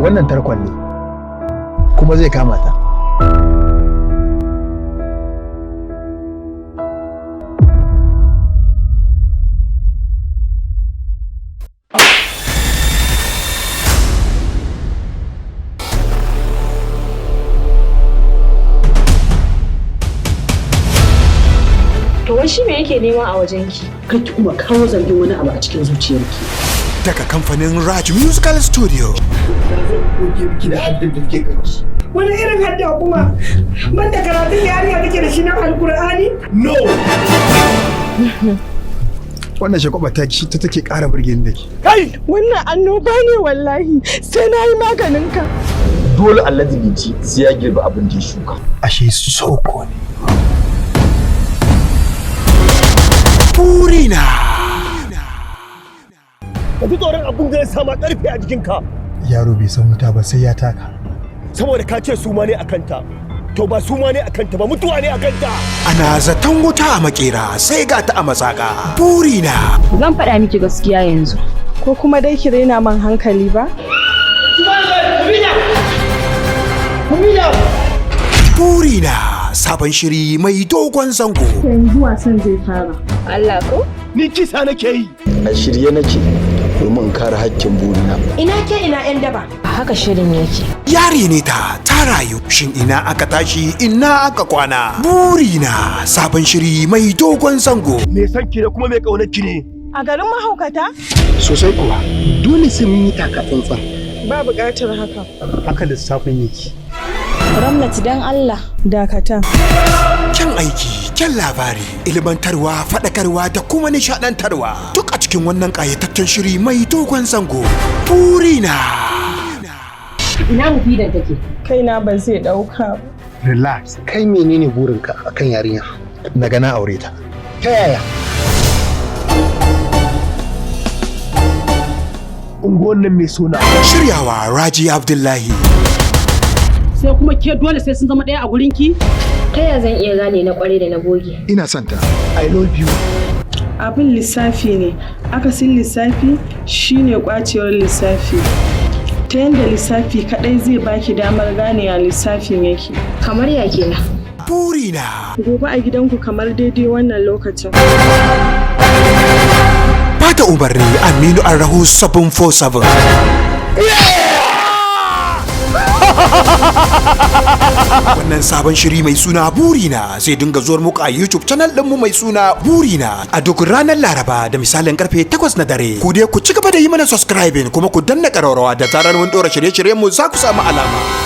wannan tarkon ne kuma zai kama ta. To wai shi me yake nema a wajenki? Kai ki kuma kawo zargin wani abu a cikin zuciyarki. Daga kamfanin Raj Musical Studio. Wani irin hadda kuma? Banda karatun yarinya kake da shi na Alkur'ani? No! Wannan shagwaba ta take ƙara burge ni da ke. Kai! Wannan annoba ne wallahi, sai na yi maganin ka. Dole Allah zai sai ya girba abin da ya shuka. Ashe soko ne. Bureena. Ka ji tsoron abin da ya sama ƙarfe a jikinka. Yaro bai san wuta ba sai ya taka. Saboda ka ce suma ne a kanta. To ba suma ne a kanta ba, mutuwa ne a kanta. Ana zaton wuta a makera sai ga ta a matsaka. Bureena. Zan faɗa miki gaskiya yanzu. Ko kuma dai ki raina man hankali ba? Bureena. Sabon shiri mai dogon zango. Yanzu wasan zai fara. Allah ko? Ni kisa nake yi. A shirye nake domin kare haƙƙin Bureena. Ina ke ina 'yan daba. Haka shirin yake. Yari ne ta rayu. Shin ina aka tashi ina aka kwana? Bureena. Sabon shiri mai dogon zango. Me san ki da kuma me ƙaunar ki ne? A garin mahaukata? Sosai kuwa. Dole sai mun yi taka tsantsan. Ba buƙatar haka. Haka lissafin yake. Ramnati dan Allah. Dakata. Kyan aiki, kyan labari, ilmantarwa, faɗakarwa da kuma nishaɗantarwa. Duk a cikin wannan ƙayataccen shiri mai dogon zango. Bureena. Ina mufidan take? Kaina ba zai ɗauka ba. Relax. Kai menene burinka akan yarinya? Daga na aure ta. Ta yaya? Unguwan nan mai suna. Shiryawa Raji Abdullahi. Sai kuma ke dole sai sun zama ɗaya a gurinki? Ta ya zan iya gane na ƙware da na goge? Ina son ta. I love you. Abin lissafi ne. Akasin lissafi shine kwacewar lissafi. Ta yanda lissafi kadai zai baki damar gane ya lissafin yake. Kamar ya kenan. Bureena. Gobe a gidanku kamar daidai wannan lokacin. Bata umarni Aminu Arrahu 747. Wannan sabon shiri mai suna Bureena zai dinga zuwar muku a YouTube channel ɗinmu mai suna Bureena a duk ranar Laraba da misalin karfe 8 na dare. Ku dai ku ci gaba da yi mana subscribing kuma ku danna ƙararrawa da zarar mun ɗora shirye-shiryenmu za ku samu alama.